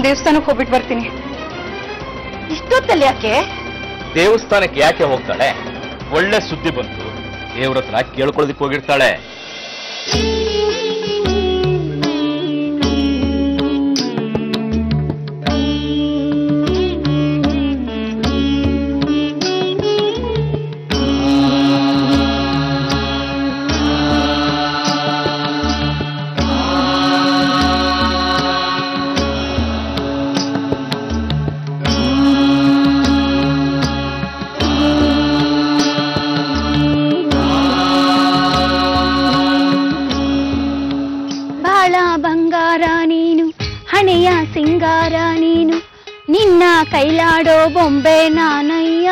ದೇವಸ್ಥಾನಕ್ಕೆ ಹೋಗ್ಬಿಟ್ಟು ಬರ್ತೀನಿ. ಇಷ್ಟೊತ್ತಲ್ಲಿ ಯಾಕೆ? ದೇವಸ್ಥಾನಕ್ಕೆ ಯಾಕೆ ಹೋಗ್ತಾಳೆ? ಒಳ್ಳೆ ಸುದ್ದಿ ಬಂತು, ದೇವ್ರ ಹತ್ರ ಕೇಳ್ಕೊಳ್ಳೋದಕ್ಕೆ ಹೋಗಿರ್ತಾಳೆ. ಸಿಂಗಾರ ನೀನು, ನಿನ್ನ ಕೈಲಾಡೋ ಬೊಂಬೆ ನಾನಯ್ಯ,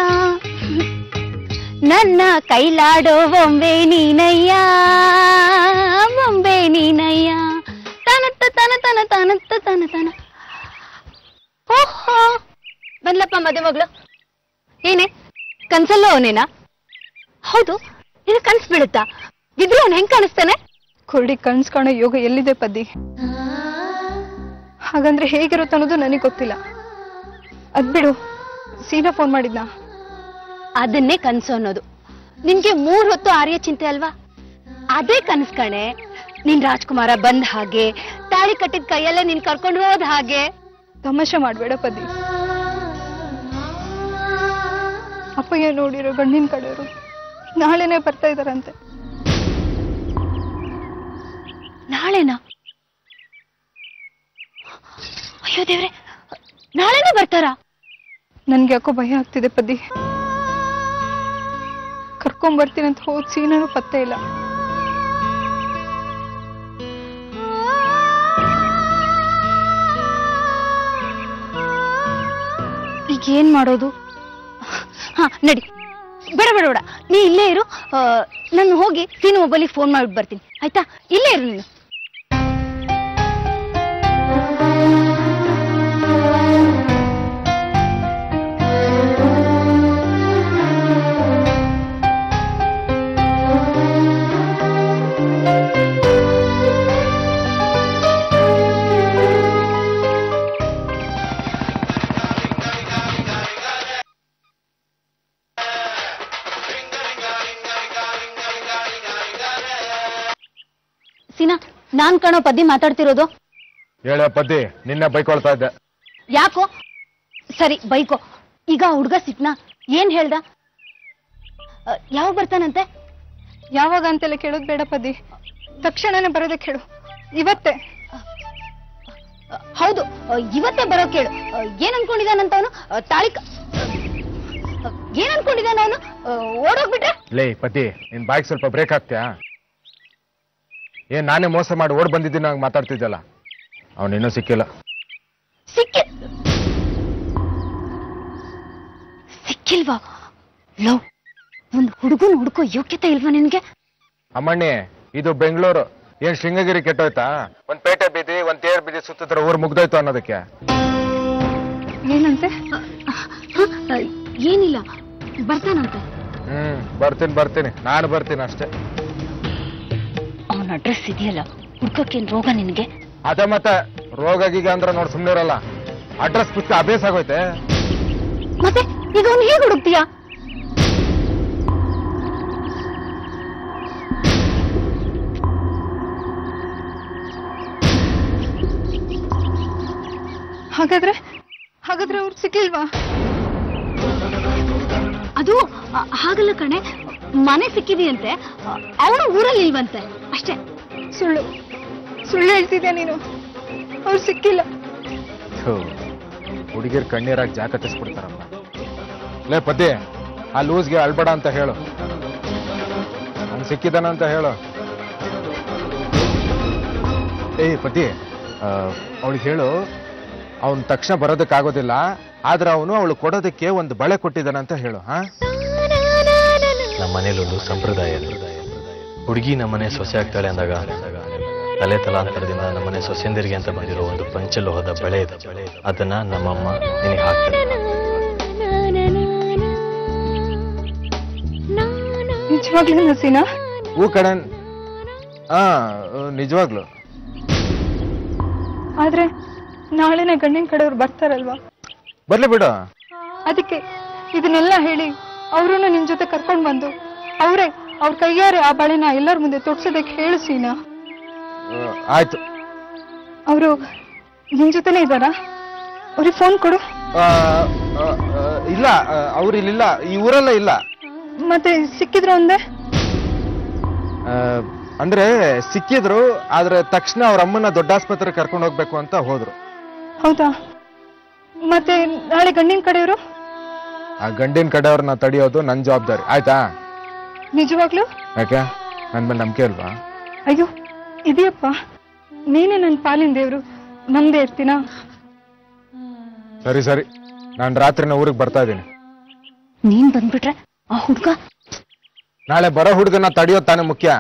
ನನ್ನ ಕೈಲಾಡೋ ಬೊಂಬೆ ನೀನಯ್ಯ, ಬೊಂಬೆ ನೀನಯ್ಯ. ತನತ್ತ ತನ ತನ ತನತ್ತ ತನ ತನ. ಓಹೋ, ಬಂದ್ಲಪ್ಪ ಮದುವೆ ಮಗಳು. ಏನೇ ಕನ್ಸಲ್ಲೋ ಅವನೇನಾ? ಹೌದು, ಇದು ಕನ್ಸ್ ಬೀಳುತ್ತಾ? ಬಿದ್ರು ಅವನು ಹೆಂಗ್ ಕಾಣಿಸ್ತಾನೆ? ಕುರುಡಿ ಕನ್ಸ್ ಕಾಣೋ ಯೋಗ ಎಲ್ಲಿದೆ ಪದ್ದಿ? ಹಾಗಂದ್ರೆ ಹೇಗಿರುತ್ತೆ ಅನ್ನೋದು ನನಗೆ ಗೊತ್ತಿಲ್ಲ. ಅದ್ಬಿಡು, ಸೀನಾ ಫೋನ್ ಮಾಡಿದ್ನಾ? ಅದನ್ನೇ ಕನ್ಸು ಅನ್ನೋದು. ನಿನ್ಗೆ 3 ಹೊತ್ತು ಆರ್ಯ ಚಿಂತೆ ಅಲ್ವಾ? ಅದೇ ಕನಸು ಕಣೆ. ನಿನ್ ರಾಜ್ಕುಮಾರ ಬಂದ ಹಾಗೆ, ತಾಳಿ ಕಟ್ಟಿದ ಕೈಯಲ್ಲೇ ನೀನ್ ಕರ್ಕೊಂಡು ಹೋದ ಹಾಗೆ. ತಮಾಷೆ ಮಾಡ್ಬೇಡ ಪದ್ದಿ. ಅಪ್ಪಯ್ಯ ನೋಡಿರೋ ಗಂಡಿನ ಕಡೆಯವರು ನಾಳೆನೆ ಬರ್ತಾ ಇದಾರಂತೆ. ನಾಳೆನಾ? ಅಯ್ಯೋ ದೇವ್ರೆ, ನಾಳೆನೇ ಬರ್ತಾರಾ? ನನ್ಗೆ ಯಾಕೋ ಭಯ ಆಗ್ತಿದೆ ಪದ್ದಿ. ಕರ್ಕೊಂಡ್ ಬರ್ತೀನಂತ ಹೋದ್ ಸೀನೂ ಪತ್ತೆ ಇಲ್ಲ. ಈಗ ಏನ್ ಮಾಡೋದು? ಹಾ ನಡಿ, ಬೇಡ ಬೇಡ ಬೇಡ, ನೀ ಇಲ್ಲೇ ಇರು. ನಾನು ಹೋಗಿ ಸೀನು ಮೊಬೈಲಿಗೆ ಫೋನ್ ಮಾಡ್ಬಿಟ್ಟು ಬರ್ತೀನಿ, ಆಯ್ತಾ? ಇಲ್ಲೇ ಇರು ನೀನು. ಸೀನಾ, ನಾನ್ ಕಾಣೋ ಪದ್ದಿ ಮಾತಾಡ್ತಿರೋದು. ಹೇಳ ಪದ್ದಿ, ನಿನ್ನೆ ಬೈಕೊಳ್ತಾ ಇದ್ದೆ. ಯಾಕೋ? ಸರಿ ಬೈಕೋ. ಈಗ ಹುಡ್ಗ ಸಿಟ್ನಾ? ಏನ್ ಹೇಳ್ದ? ಯಾವಾಗ ಬರ್ತಾನಂತೆ? ಯಾವಾಗ ಅಂತೆಲ್ಲ ಕೇಳೋದ್ ಬೇಡ ಪದ್ದಿ, ತಕ್ಷಣನೇ ಬರೋದಕ್ಕೆ ಹೇಳು. ಇವತ್ತೇ. ಹೌದು, ಇವತ್ತೇ ಬರೋ ಕೇಳು. ಏನ್ ಅನ್ಕೊಂಡಿದಾನಂತ ಅವನು? ಏನ್ ಅನ್ಕೊಂಡಿದಾನ ಅವನು? ಓಡೋಗ್ಬಿಟ್ರೆ? ಲೇ ಪದ್ದಿ, ನಿನ್ ಬಾಯಿಗೆ ಸ್ವಲ್ಪ ಬ್ರೇಕ್ ಆಗ್ತ್ಯಾ? ಏನ್ ನಾನೇ ಮೋಸ ಮಾಡಿ ಓಡ್ ಬಂದಿದ್ದೀನಿ ಹಂಗ ಮಾತಾಡ್ತಿದ್ದಲ್ಲ. ಅವನಿನ್ನೂ ಸಿಕ್ಕಿಲ್ಲ. ಸಿಕ್ಕಿಲ್ವಾ? ಲವ್, ಒಂದು ಹುಡುಗನ ಹುಡುಕೋ ಯೋಗ್ಯತೆ ಇಲ್ವಾ ನಿನ್ಗೆ? ಅಮ್ಮಣ್ಣಿ, ಇದು ಬೆಂಗಳೂರು. ಏನ್ ಶೃಂಗಗಿರಿ ಕೆಟ್ಟೋಯ್ತಾ? ಒಂದ್ ಪೇಟೆ ಬೀದಿ, ಒಂದ್ ತೇರ್ ಬೀದಿ ಸುತ್ತಿದ್ರೆ ಊರ್ ಮುಗ್ದೋಯ್ತು ಅನ್ನೋದಕ್ಕೆ. ಏನಂತೆ? ಏನಿಲ್ಲ, ಬರ್ತಾನಂತೆ. ಬರ್ತೀನಿ, ನಾನು ಬರ್ತೀನಿ ಅಷ್ಟೇ. ಅವನ ಅಡ್ರೆಸ್ ಇದೆಯಲ್ಲ, ಹುಡ್ಕಕ್ಕೇನ್ ರೋಗ ನಿನ್ಗೆ? ಅದೇ ಮತ್ತೆ ರೋಗ ಗೀಗ ಅಂದ್ರೆ ನೋಡಿ ಸುಮ್ನೆ ಇರಲ್ಲ. ಅಡ್ರೆಸ್ ಪುಸ್ತಕ ಅಭ್ಯಾಸ ಆಗೋಯ್ತೆ. ಮತ್ತೆ ಈಗ ಅವನು ಹೇಗೆ ಹುಡುಕ್ತೀಯಾ? ಹಾಗಾದ್ರೆ ಅವ್ರು ಸಿಕ್ಕಿಲ್ವಾ? ಅದು ಹಾಗಲ್ಲ ಕಣೆ, ಮನೆ ಸಿಕ್ಕಿದೆಯಂತೆ, ಅವನು ಊರಲ್ಲಿ ಇಲ್ವಂತೆ ಅಷ್ಟೇ. ಸುಳ್ಳು ಹೇಳ್ತಿದ್ಯಾ ನೀನು? ಅವ್ರು ಸಿಕ್ಕಿಲ್ಲ. ಹುಡುಗಿರ್ ಕಣ್ಣೀರಾಗಿ ಜಾಕತ್ತಿಸ್ಬಿಡ್ತಾರಮ್ಮ. ಲೇ ಪದ್ದಿ, ಆ ಲೂಸ್ಗೆ ಅಳ್ಬೇಡ ಅಂತ ಹೇಳು. ಅವ್ನು ಸಿಕ್ಕಿದಾನ ಅಂತ ಹೇಳು. ಪದ್ದಿ, ಅವಳಿಗೆ ಹೇಳು, ಅವನ್ ತಕ್ಷಣ ಬರೋದಕ್ಕಾಗೋದಿಲ್ಲ, ಆದ್ರೆ ಅವನು ಅವಳು ಕೊಡೋದಕ್ಕೆ ಒಂದು ಬಳೆ ಕೊಟ್ಟಿದ್ದಾನಂತ ಹೇಳು. ನಮ್ಮ ಮನೇಲೊಂದು ಸಂಪ್ರದಾಯ. ಹುಡುಗಿ ನಮ್ಮನೆ ಸೊಸೆ ಆಗ್ತಾಳೆ ಅಂದಾಗ ತಲೆ ತಲಾಂತರದಿಂದ ನಮ್ಮನೆ ಸೊಸೆಂದಿರಿಗೆ ಅಂತ ಬಂದಿರೋ ಒಂದು ಪಂಚಲೋಹದ ಬಳೆ ಇದೆ. ಅದನ್ನ ನಮ್ಮಮ್ಮ ನಿನಗೆ ಹಾಕ್ತಾರೆ. ನಿಜವಾಗ್ಲೂ ನಸೀನಾ? ಹೂ ಕಡೆ. ನಿಜವಾಗ್ಲು. ಆದ್ರೆ ನಾಳೆನೇ ಗಂಡಿನ ಕಡೆಯವ್ರು ಬರ್ತಾರಲ್ವಾ? ಬರ್ಲಿ ಬಿಡು. ಅದಕ್ಕೆ ಇದನ್ನೆಲ್ಲ ಹೇಳಿ ಅವ್ರೂ ನಿನ್ ಜೊತೆ ಕರ್ಕೊಂಡ್ ಬಂದು ಅವ್ರ ಕೈಯಾರೆ ಆ ಬಳೆನ ಎಲ್ಲರ ಮುಂದೆ ತೊಡ್ಸೋದಕ್ಕೆ ಹೇಳು ಸೀನಾ. ಆಯ್ತು. ಅವರು ನಿನ್ ಜೊತೆನೇ ಇದ್ದಾರಾ? ಅವ್ರಿಗೆ ಫೋನ್ ಕೊಡು. ಇಲ್ಲ, ಅವ್ರು ಇಲ್ಲಿಲ್ಲ, ಈ ಊರಲ್ಲ ಇಲ್ಲ. ಮತ್ತೆ ಸಿಕ್ಕಿದ್ರು ಒಂದೇ? ಅಂದ್ರೆ ಸಿಕ್ಕಿದ್ರು, ಆದ್ರೆ ತಕ್ಷಣ ಅವ್ರ ಅಮ್ಮನ ದೊಡ್ಡ ಆಸ್ಪತ್ರೆ ಕರ್ಕೊಂಡು ಹೋಗ್ಬೇಕು ಅಂತ ಹೋದ್ರು. ಹೌದಾ? ಮತ್ತೆ ನಾಳೆ ಗಂಡಿನ ಕಡೆಯವರು? ಆ ಗಂಡಿನ ಕಡೆಯವ್ರನ್ನ ತಡೆಯೋದು ನನ್ ಜವಾಬ್ದಾರಿ, ಆಯ್ತಾ? ನಿಜವಾಗ್ಲು? ಯಾಕೆ, ನನ್ ಮೇಲೆ ನಂಬಿಕೆ ಅಲ್ವಾ? ಅಯ್ಯೋ ಇದೆಯಪ್ಪ, ನೀನೇ ನನ್ನ ಪಾಲಿನ ದೇವ್ರು, ನಮ್ದೇ ಇರ್ತೀನಾ? ಸರಿ ಸರಿ, ನಾನ್ ರಾತ್ರಿನ ಊರಿಗೆ ಬರ್ತಾ ಇದ್ದೀನಿ. ನೀನ್ ಬಂದ್ಬಿಟ್ರೆ ಆ ಹುಡ್ಗ ನಾಳೆ ಬರೋ ಹುಡುಗನ ತಡೆಯೋದು ತಾನೇ ಮುಖ್ಯ.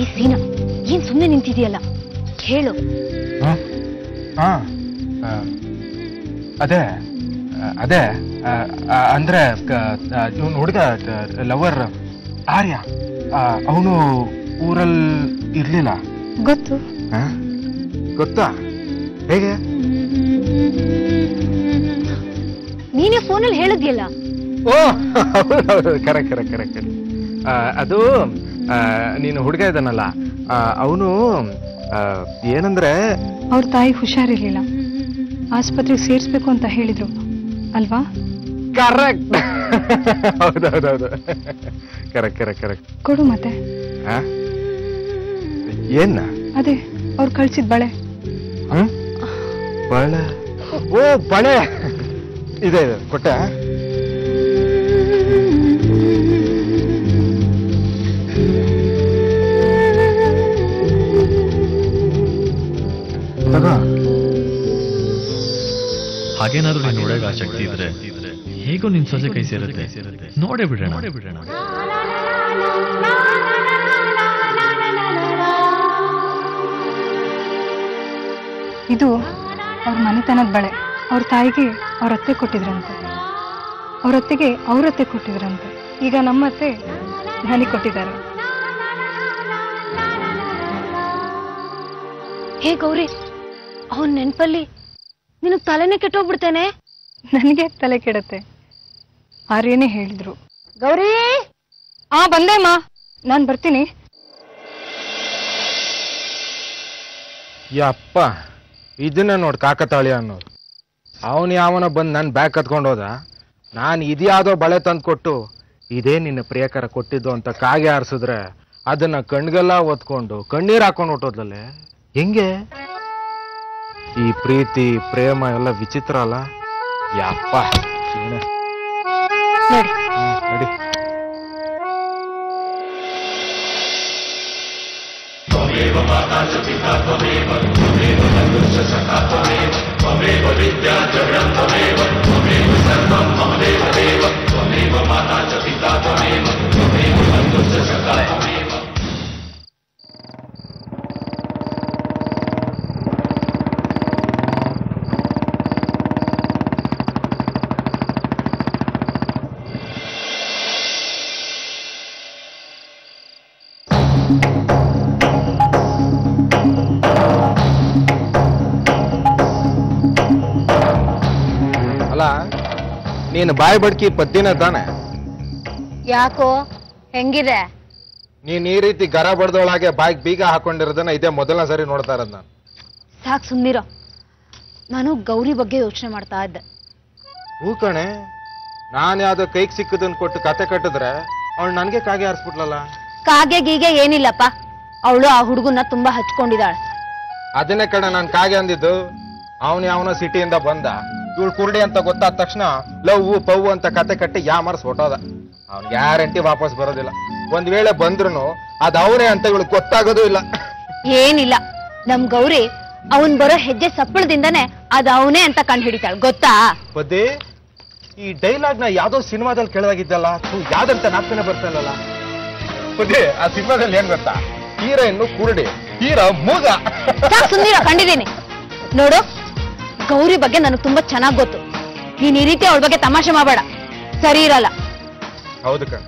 ಈ ಸೀನಾ, ಏನ್ ಸುಮ್ಮನೆ ನಿಂತಿದೆಯಲ್ಲ, ಹೇಳು. ಅದೇ ಅದೇ ಅಂದ್ರೆ ಇವನು ಹುಡುಗ ಲವರ್ ಆರ್ಯ, ಅವನು ಊರಲ್ಲಿ ಇರ್ಲಿಲ್ಲ. ಗೊತ್ತು. ಗೊತ್ತಾ? ಹೇಗೆ? ನೀನೇ ಫೋನಲ್ಲಿ ಹೇಳಿದ್ಯಲ್ಲ. ಓ ಕರೆಕ್ಟ್ ಕರೆಕ್ಟ್ ಕರೆಕ್ಟ್. ಅದು ನೀನು ಹುಡುಗ ಇದ್ದಾನಲ್ಲ, ಅವನು ಏನಂದ್ರೆ ಅವ್ರ ತಾಯಿ ಹುಷಾರಿರ್ಲಿಲ್ಲ, ಆಸ್ಪತ್ರೆಗೆ ಸೇರಿಸ್ಬೇಕು ಅಂತ ಹೇಳಿದ್ರು ಅಲ್ವಾ? ಕರೆಕ್ಟ್. ಹೌದೌದೌದು, ಕರೆಕ್ಟ್ ಕರೆಕ್ಟ್ ಕರೆಕ್ಟ್. ಕೊಡು ಮತ್ತೆ. ಏನ? ಅದೇ ಅವ್ರು ಕಳ್ಸಿದ್ ಬಳೆ. ಬಳೆ? ಓ ಬಳೆ ಇದೆ ಇದೆ, ಕೊಟ್ಟೆ. ಹಾಗೇನಾದ್ರೂ ನೀನ್ ನೋಡೋಕೆ ಆಸಕ್ತಿ ಇದ್ರೆ ಹೇಗೋ ನಿನ್ ಸೊಸೆ ಕೈ ಸೇರುತ್ತೆ, ನೋಡೇ ಬಿಡೋಣ. ಇದು ಅವ್ರ ಮನೆತನದ ಬಳೆ. ಅವ್ರ ತಾಯಿಗೆ ಅವ್ರ ಅತ್ತೆ ಕೊಟ್ಟಿದ್ರಂತೆ, ಅವ್ರ ಅತ್ತೆಗೆ ಅವ್ರ ಅತ್ತೆ ಕೊಟ್ಟಿದ್ರಂತೆ, ಈಗ ನಮ್ಮ ಅತ್ತೆ ನನಗೆ ಕೊಟ್ಟಿದ್ದಾರೆ. ಹೇ ಗೌರಿ, ಅವನ್ ನೆನ್ಪಲ್ಲಿ ನಿನಗ್ ತಲೆನೇ ಕೆಟ್ಟೋಗ್ಬಿಡ್ತೇನೆ. ನನಗೆ ತಲೆ ಕೆಡತ್ತೆ. ಆರ್ಯನೇ ಹೇಳಿದ್ರು. ಗೌರಿ, ಬಂದೇಮ್ಮ, ನಾನ್ ಬರ್ತೀನಿ. ಯಪ್ಪ, ಇದನ್ನ ನೋಡ್ ಕಾಕತಾಳಿ ಅನ್ನೋದು. ಅವನು ಯಾವನ ಬಂದು ನನ್ನ ಬ್ಯಾಗ್ ಕತ್ಕೊಂಡು ಹೋದ. ನಾನು ಇದ್ಯಾವುದೋ ಬಳೆ ತಂದು ಕೊಟ್ಟು ಇದೇ ನಿನ್ನ ಪ್ರಿಯಕರ ಕೊಟ್ಟಿದ್ದು ಅಂತ ಕಾಗೆ ಆರಿಸಿದ್ರೆ ಅದನ್ನ ಕಣ್ಗೆಲ್ಲ ಒತ್ಕೊಂಡು ಕಣ್ಣೀರ್ ಹಾಕೊಂಡು ಹೊಟ್ಟೋದ್ಲಲ್ಲೇ. ಹೆಂಗೆ ಈ ಪ್ರೀತಿ ಪ್ರೇಮ ಎಲ್ಲ ವಿಚಿತ್ರ ಅಲ್ಲ? ಯಪ್ಪ ನಡಿ. ಅಲ್ಲ, ನೀನು ಬಾಯಿ ಬಡ್ಕಿ ಪದ್ದಿನ ತಾನೆ? ಯಾಕೋ, ಹೆಂಗಿದೆ? ನೀನ್ ಈ ರೀತಿ ಗರ ಬಡ್ದೊಳಗೆ ಬಾಯಿಗೆ ಬೀಗ ಹಾಕೊಂಡಿರೋದನ್ನ ಇದೇ ಮೊದಲನೇ ಸರಿ ನೋಡ್ತಾ ಇರೋದು ನಾನು. ಸಾಕ್ ಸುಮ್ನಿರೋ. ನಾನು ಗೌರಿ ಬಗ್ಗೆ ಯೋಚನೆ ಮಾಡ್ತಾ ಇದ್ದೆ. ಹೂ ಕಣೆ, ನಾನು ಯಾವ್ದೋ ಕೈಗೆ ಸಿಕ್ಕದನ್ ಕೊಟ್ಟು ಕತೆ ಕಟ್ಟಿದ್ರೆ ಅವಳು ನನ್ಗೆ ಕಾಗೆ ಆರಿಸ್ಬಿಟ್ಲಲ್ಲ. ಕಾಗೆ ಗೀಗೆ ಏನಿಲ್ಲಪ್ಪ, ಅವಳು ಆ ಹುಡುಗನ್ನ ತುಂಬಾ ಹಚ್ಕೊಂಡಿದ್ದಾಳೆ. ಅದನ್ನೇ ಕಡೆ ನಾನು ಕಾಗೆ ಅಂದಿದ್ದು. ಅವನು ಯಾವನೋ ಸಿಟಿಯಿಂದ ಬಂದ, ಇವಳು ಕುರುಡಿ ಅಂತ ಗೊತ್ತಾದ ತಕ್ಷಣ ಲವ್ ಪವ್ ಅಂತ ಕತೆ ಕಟ್ಟಿ ಯಾಮರ್ಸ್ ಹೊಟ್ಟೋದ. ಅವ್ನ್ ಗ್ಯಾರಂಟಿ ವಾಪಸ್ ಬರೋದಿಲ್ಲ. ಒಂದ್ ವೇಳೆ ಬಂದ್ರು ಅದ್ ಅವರೇ ಅಂತ ಇವಳು ಗೊತ್ತಾಗೋದು ಇಲ್ಲ. ಏನಿಲ್ಲ, ನಮ್ ಗೌರಿ ಅವನ್ ಬರೋ ಹೆಜ್ಜೆ ಸಪ್ಪಳದಿಂದಾನೆ ಅದ್ ಅವನೇ ಅಂತ ಕಂಡು ಹಿಡಿತಾಳ, ಗೊತ್ತಾ? ಬದ್ದಿ ಈ ಡೈಲಾಗ್ ನ ಯಾವ್ದೋ ಸಿನಿಮಾದಲ್ಲಿ ಕೇಳದಾಗಿದ್ದಲ್ಲ, ಯಾವ್ದಂತ ನಾಪ್ಕನೆ ಬರ್ತಾ ಇಲ್ಲಲ್ಲ. ಬದ್ದಿ ಆ ಸಿನಿಮಾದಲ್ಲಿ ಏನ್ ಗೊತ್ತಾ, ಹೀರೋಯಿನ್ನು ಕುರುಡಿ, ಹೀರೋ ಮೂಗ. ಸುಂದರ ಕಂಡಿದ್ದೀನಿ ನೋಡು. ಗೌರಿ ಬಗ್ಗೆ ನನಗೆ ತುಂಬಾ ಚೆನ್ನಾಗ್ ಗೊತ್ತು. ನೀನ್ ಈ ರೀತಿ ಅವಳ ಬಗ್ಗೆ ತಮಾಷೆ ಮಾಡಬೇಡ, ಸರಿ ಇರಲ್ಲ. ಹೌದು ಕಣ್,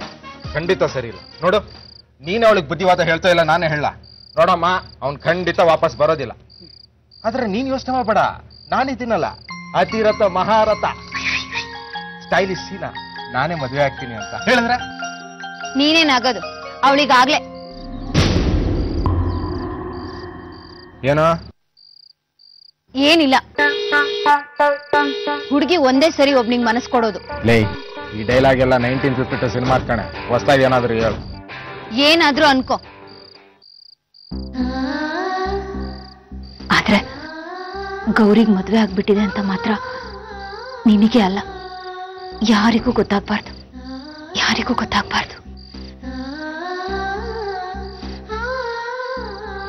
ಖಂಡಿತ ಸರಿ ಇಲ್ಲ. ನೋಡು, ನೀನ್ ಅವಳಿಗೆ ಬುದ್ಧಿವಾದ ಹೇಳ್ತಾ ಇಲ್ಲ, ನಾನೇ ಹೇಳ. ನೋಡಮ್ಮ, ಅವ್ನ್ ಖಂಡಿತ ವಾಪಸ್ ಬರೋದಿಲ್ಲ. ಆದ್ರೆ ನೀನ್ ಯೋಚನೆ ಮಾಡಬೇಡ, ನಾನಿದ್ದೀನಲ್ಲ, ಅತಿರಥ ಮಹಾರಥ ಸ್ಟೈಲಿಶ್ ಸೀನಾ, ನಾನೇ ಮದುವೆ ಆಗ್ತೀನಿ ಅಂತ ಹೇಳಿದ್ರೆ ನೀನೇನಾಗದು ಅವಳಿಗಾಗ್ಲೆ. ಏನೋ ಏನಿಲ್ಲ, ಹುಡುಗಿ ಒಂದೇ ಸರಿ ಒಬ್ನಿಗೆ ಮನಸ್ಸು ಕೊಡೋದು. ಲೇ, ಈ ಡೈಲಾಗ್ ಎಲ್ಲ 1952 ಸಿನಿಮಾ ಕಣೆ, ಹೊಸದಾಗಿ ಏನಾದ್ರು ಹೇಳು. ಏನಾದ್ರೂ ಅನ್ಕೋ, ಆದ್ರೆ ಗೌರಿಗೆ ಮದ್ವೆ ಆಗ್ಬಿಟ್ಟಿದೆ ಅಂತ ಮಾತ್ರ ನಿನಗೆ ಅಲ್ಲ, ಯಾರಿಗೂ ಗೊತ್ತಾಗ್ಬಾರ್ದು, ಯಾರಿಗೂ ಗೊತ್ತಾಗ್ಬಾರ್ದು.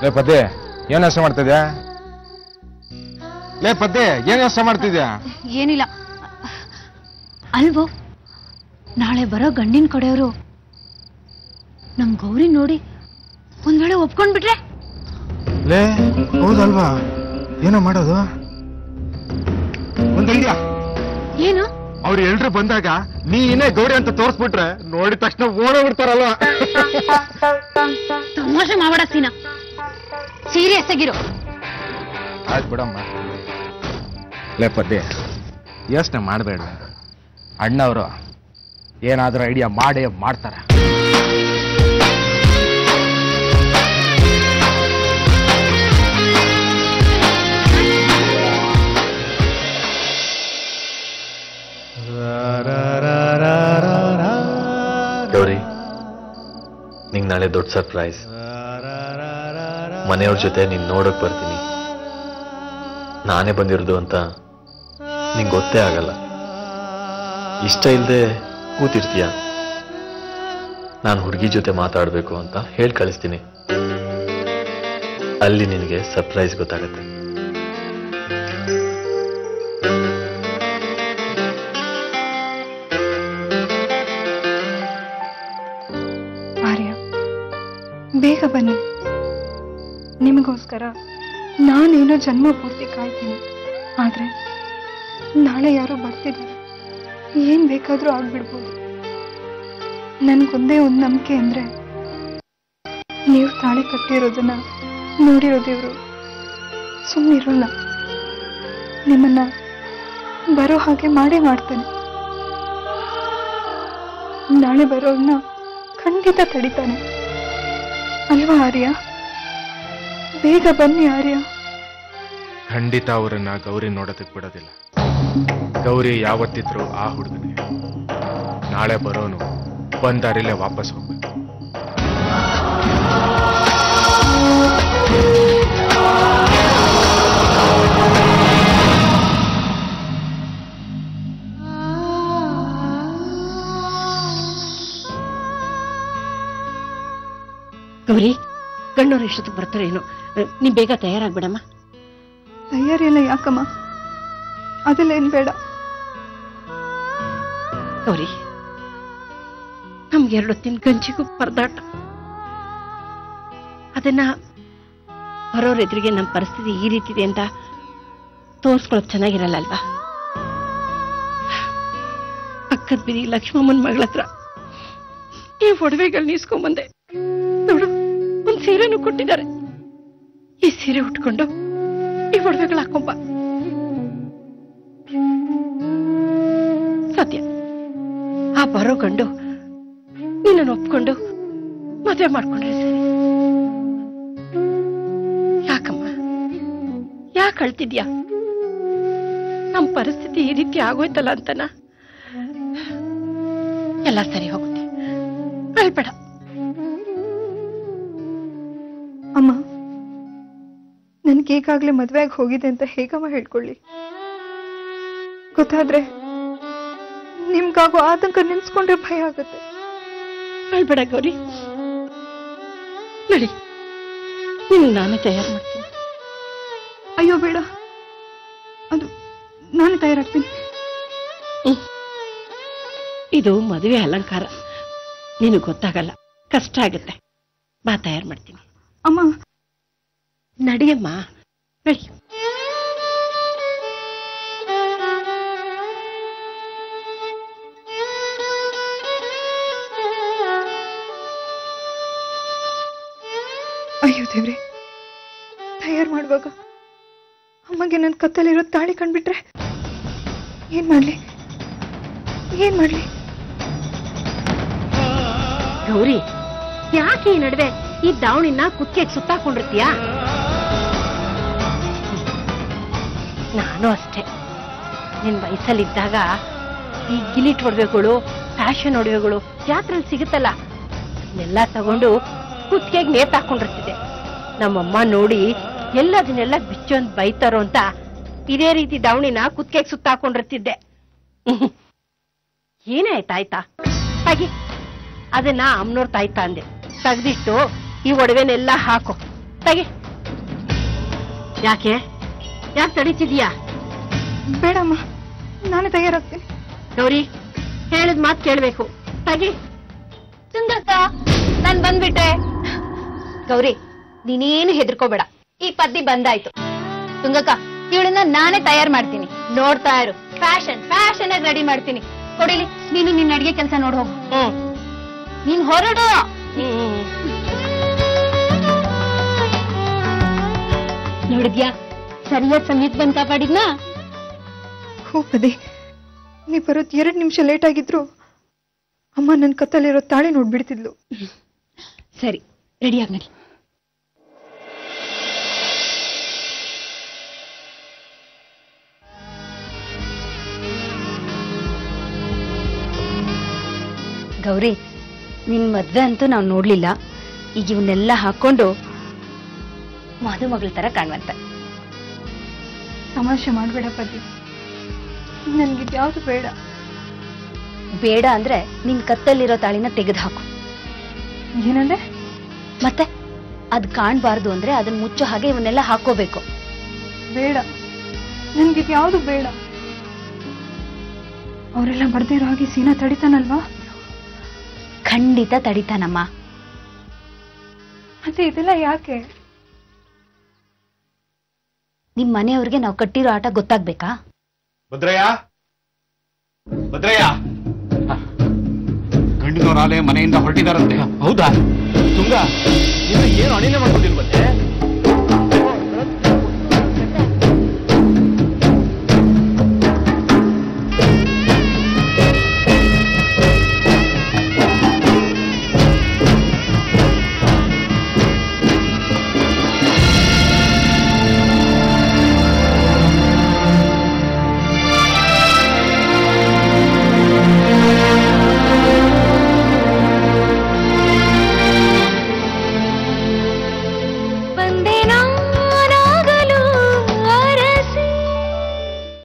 ಲೇ ಪದ್ದೆ, ಏನ್ ಯೋಚನೆ ಮಾಡ್ತಿದ್ಯಾ? ಲೇ ಪದ್ದೆ, ಏನ್ ಯೋಚನೆ ಮಾಡ್ತಿದ್ಯಾ? ಏನಿಲ್ಲ. ಅಲ್ವೋ, ನಾಳೆ ಬರೋ ಗಂಡಿನ ಕಡೆಯವರು ನಮ್ ಗೌರಿ ನೋಡಿ ಒಂದ್ ವೇಳೆ ಒಪ್ಕೊಂಡ್ಬಿಟ್ರೆ? ಲೇ, ಹೌದಲ್ವಾ? ಏನೋ ಮಾಡೋದು? ಒಂದ್ ಐಡಿಯಾ. ಏನು? ಅವ್ರು ಎಲ್ರು ಬಂದಾಗ ನೀನೇ ಗೌರಿ ಅಂತ ತೋರಿಸ್ಬಿಟ್ರೆ ನೋಡಿದ ತಕ್ಷಣ ಓಡೋಗ್ಬಿಡ್ತಾರಲ್ವಾ? ತಮಾಷೆ ಮಾಡಬೇಡ ಸೀನಾ, ಸೀರಿಯಸ್ ಆಗಿರೋ. ಆಯ್ತು ಬಿಡಮ್ಮ. ಲೇ ಪದ್ದೆ, ಯೋಚನೆ ಮಾಡಬೇಡ. ಅಣ್ಣವರು ಏನಾದ್ರೂ ಐಡಿಯಾ ಮಾಡೇ ಮಾಡ್ತಾರೆ. ಗೌರಿ, ನಿಂಗೆ ನಾಳೆ ದೊಡ್ಡ ಸರ್ಪ್ರೈಸ್. ಮನೆಯವ್ರ ಜೊತೆ ನೀನ್ ನೋಡಕ್ ಬರ್ತೀನಿ. ನಾನೇ ಬಂದಿರೋದು ಅಂತ ನಿಂಗೆ ಗೊತ್ತೇ ಆಗಲ್ಲ. ಇಷ್ಟ ಇಲ್ಲದೆ ಕೂತಿರ್ತೀಯ. ನಾನು ಹುಡುಗಿ ಜೊತೆ ಮಾತಾಡಬೇಕು ಅಂತ ಹೇಳಿ ಕಳಿಸ್ತೀನಿ. ಅಲ್ಲಿ ನಿನಗೆ ಸರ್ಪ್ರೈಸ್ ಗೊತ್ತಾಗುತ್ತೆ. ಆರ್ಯ, ಬೇಗ ಬನ್ನಿ. ನಿಮಗೋಸ್ಕರ ನಾನೇನೋ ಜನ್ಮ ಪೂರ್ತಿ ಕಾಯ್ತೀನಿ. ಆದ್ರೆ ನಾಳೆ ಯಾರೋ ಬರ್ತಿದ್ದಾರೆ, ಏನ್ ಬೇಕಾದ್ರೂ ಆಗ್ಬಿಡ್ಬೋದು. ನನ್ಗೊಂದೇ ಒಂದು ನಂಬಿಕೆ ಅಂದ್ರೆ, ನೀವು ತಾಳಿ ಕಟ್ಟಿರೋದನ್ನ ನೋಡಿರೋ ದೇವ್ರು ಸುಮ್ಮನಿರೋಲ್ಲ. ನಿಮ್ಮನ್ನ ಬರೋ ಹಾಗೆ ಮಾಡೇ ಮಾಡ್ತಾನೆ. ನಾಳೆ ಬರೋನ್ನ ಖಂಡಿತ ತಡಿತಾನೆ ಅಲ್ವಾ ಆರ್ಯ? ಬೇಗ ಬನ್ನಿ ಆರ್ಯ. ಖಂಡಿತ ಅವರನ್ನ ಗೌರಿ ನೋಡೋದಕ್ಕೆ ಬಿಡೋದಿಲ್ಲ. ಗೌರಿ ಯಾವತ್ತಿದ್ರು ಆ ಹುಡುಗನಿಗೆ. ನಾಳೆ ಬರೋನು ಬಂದಾರಿಲ್ಲೇ ವಾಪಸ್ ಹೋಗ್ಬೇಕು. ಗೌರಿ, ಗಂಡವ್ರು ಎಷ್ಟೊತ್ತಿಗೆ ಬರ್ತಾರೇನು? ನೀ ಬೇಗ ತಯಾರಾಗ್ಬಿಡಮ್ಮ. ತಯಾರಿಲ್ಲ ಯಾಕಮ್ಮ? ಅದೆಲ್ಲ ಏನ್ ಬೇಡ. ಗೌರಿ, ನಮ್ಗೆ 2 ಹೊತ್ತಿನ ಗಂಜಿಗೂ ಪರದಾಟ. ಅದನ್ನ ಬರೋರ್ ಎದುರಿಗೆ ನಮ್ಮ ಪರಿಸ್ಥಿತಿ ಈ ರೀತಿ ಇದೆ ಅಂತ ತೋರ್ಸ್ಕೊಳಕ್ ಚೆನ್ನಾಗಿರಲ್ಲ ಅಲ್ವಾ? ಪಕ್ಕದ ಬೀದಿ ಲಕ್ಷ್ಮಮ್ಮನ ಮಗಳ ಹತ್ರ ಈ ಒಡವೆಗಳನ್ನ ಇಸ್ಕೊಂಬಂದೆ. ನೋಡು, ಒಂದ್ ಸೀರೆನೂ ಕೊಟ್ಟಿದ್ದಾರೆ. ಈ ಸೀರೆ ಉಟ್ಕೊಂಡು ಈ ಒಡವೆಗಳು ಹಾಕೊಂಬ. ಸತ್ಯ, ಆ ಬರೋ ಗಂಡು ನಿನ್ನನ್ನು ಒಪ್ಕೊಂಡು ಮದುವೆ ಮಾಡ್ಕೊಂಡ್ರೆ ಸರಿ. ಯಾಕಮ್ಮ, ಯಾಕೆ ಅಳ್ತಿದ್ಯಾ? ನಮ್ಮ ಪರಿಸ್ಥಿತಿ ಈ ರೀತಿ ಆಗೋಯ್ತಲ್ಲ ಅಂತನ. ಎಲ್ಲ ಸರಿ ಹೋಗುತ್ತೆ, ಅಳ್ಬೇಡ. ಅಮ್ಮ, ನನ್ಗೆ ಈಗಾಗ್ಲೇ ಮದ್ವೆ ಆಗಿ ಹೋಗಿದೆ ಅಂತ ಹೇಗಮ್ಮ ಹೇಳ್ಕೊಳ್ಳಿ? ಗೊತ್ತಾದ್ರೆ ನಿಮ್ಗಾಗೋ ಆತಂಕ ನೆನ್ಸ್ಕೊಂಡ್ರೆ ಭಯ ಆಗುತ್ತೆ. ಅಳ್ಬೇಡ ಗೌರಿ, ನಡಿ, ನಿನ್ ನಾನೇ ತಯಾರು ಮಾಡ್ತೀನಿ. ಅಯ್ಯೋ ಬೇಡ, ಅದು ನಾನೇ ತಯಾರಾಗ್ತೀನಿ. ಇದು ಮದುವೆ ಅಲಂಕಾರ, ನಿನಗೆ ಗೊತ್ತಾಗಲ್ಲ, ಕಷ್ಟ ಆಗುತ್ತೆ. ಬಾ, ತಯಾರು ಮಾಡ್ತೀನಿ. ಅಮ್ಮ ನಡಿಯಮ್ಮ, ನಡಿ. ಅಯ್ಯೋ ದೇವ್ರೆ, ತಯಾರು ಮಾಡುವಾಗ ಅಮ್ಮಗೆ ನನ್ನ ಕತ್ತಲಿರೋ ತಾಳಿ ಕಂಡ್ಬಿಟ್ರೆ ಏನ್ ಮಾಡ್ಲಿ? ಗೌರಿ, ಯಾಕೆ ಈ ನಡುವೆ ಈ ದಾವಣಿನ ಕುತ್ತಿಗೆ ಸುತ್ತಾಕೊಂಡಿರ್ತೀಯ? ನಾನು ಅಷ್ಟೇ, ನಿನ್ ವಯಸ್ಸಲ್ಲಿದ್ದಾಗ ಈ ಗಿಲಿಟ್ ಒಡವೆಗಳು, ಫ್ಯಾಷನ್ ಒಡವೆಗಳು ಜಾತ್ರೆಯಲ್ಲಿ ಸಿಗುತ್ತಲ್ಲ, ಅದನ್ನೆಲ್ಲ ತಗೊಂಡು ಕುತ್ತಿಗೆಗೆ ನೇತಾಕೊಂಡಿರ್ತಿದ್ದೆ. ನಮ್ಮಮ್ಮ ನೋಡಿ ಎಲ್ಲದನ್ನೆಲ್ಲ ಬಿಚ್ಚೊಂದ್ ಬೈತಾರೋ ಅಂತ ಇದೇ ರೀತಿ ದಾವಣಿನ ಕುತ್ತಿಗೆಗೆ ಸುತ್ತಾಕೊಂಡಿರ್ತಿದ್ದೆ. ಏನಾಯ್ತಾಯ್ತಾ ಹಾಗೆ ಅದನ್ನ ಅಮ್ಮನವ್ರ ತಾಯ್ತಾ ಅಂದೆ. ತೆಗ್ದಿಟ್ಟು ಈ ಒಡವೆನೆಲ್ಲ ಹಾಕೋ, ತೆಗಿ. ಯಾಕೆ ತಡೀತಿದ್ಯಾ? ಬೇಡಮ್ಮ, ನಾನೇ ತಯಾರಾಗ್ತೀನಿ. ಗೌರಿ, ಹೇಳಿದ ಮಾತು ಕೇಳ್ಬೇಕು, ತೆಗಿ. ಸುಂದರಕ್ಕ, ನಾನ್ ಬಂದ್ಬಿಟ್ಟೆ. ಗೌರಿ, ನೀನೇನು ಹೆದರ್ಕೋಬೇಡ, ಈ ಪದ್ದಿ ಬಂದಾಯ್ತು. ತುಂಗಕ್ಕ, ಇವಳನ್ನ ನಾನೇ ತಯಾರು ಮಾಡ್ತೀನಿ, ನೋಡ್ತಾ ಇರು. ಫ್ಯಾಷನ್ ಆಗಿ ರೆಡಿ ಮಾಡ್ತೀನಿ. ಕೊಡಿಲಿ, ನೀನು ನಿನ್ನ ಅಡಿಗೆ ಕೆಲಸ ನೋಡ್ ಹೋಗು. ನೀನ್ ಹೊರಡು. ನೋಡಿದ್ಯಾ, ಸರಿಯಾದ ಸಮಯಕ್ಕೆ ಬಂದ್ ಕಾಪಾಡಿದ್ನಾ? ಹೋ ಪದಿ, ನೀ ಬರೋದ್ 2 ನಿಮಿಷ ಲೇಟ್ ಆಗಿದ್ರು ಅಮ್ಮ ನನ್ನ ಕತ್ತಲಿರೋ ತಾಳಿ ನೋಡ್ಬಿಡ್ತಿದ್ಲು. ಸರಿ, ರೆಡಿಯಾಗಿ ನಡಿ. ಗೌರಿ, ನಿನ್ ಮದ್ವೆ ಅಂತೂ ನಾವು ನೋಡ್ಲಿಲ್ಲ. ಈಗ ಇವನ್ನೆಲ್ಲ ಹಾಕೊಂಡು ಮದುಮಗಳ ತರ ಕಾಣುವಂತೆ. ತಮಾಷೆ ಮಾಡ್ಬೇಡ ಪದಿ, ನನ್ಗಿದ್ಯಾವ್ದು ಬೇಡ. ಬೇಡ ಅಂದ್ರೆ ನಿನ್ ಕತ್ತಲ್ಲಿರೋ ತಾಳಿನ ತೆಗೆದು ಹಾಕು. ಏನಂದ್ರೆ? ಮತ್ತೆ ಅದ್ ಕಾಣ್ಬಾರ್ದು ಅಂದ್ರೆ ಅದನ್ನ ಮುಚ್ಚೋ ಹಾಗೆ ಇವನ್ನೆಲ್ಲ ಹಾಕೋಬೇಕು. ಬೇಡ, ನನ್ಗಿದ್ಯಾವ್ದು ಬೇಡ. ಅವರೆಲ್ಲ ಬರ್ದಿರೋ ಹಾಗೆ ಸೀನಾ ತಡಿತಾನಲ್ವಾ? ಖಂಡಿತ ತಡಿತಾನಮ್ಮ. ಮತ್ತೆ ಇದೆಲ್ಲ ಯಾಕೆ? ನಿಮ್ ಮನೆಯವ್ರಿಗೆ ನಾವು ಕಟ್ಟಿರೋ ಆಟ ಗೊತ್ತಾಗ್ಬೇಕಾ? ಭದ್ರಯ್ಯ, ಗಂಡಿನವರಾಲೆ ಮನೆಯಿಂದ ಹೊರಟಿದಾರಂತೆ. ಹೌದಾ? ತುಂಗ, ಏನು ಅಣಿನೇ ಮಾಡ್ಕೊಂಡಿಲ್ವಂತೆ?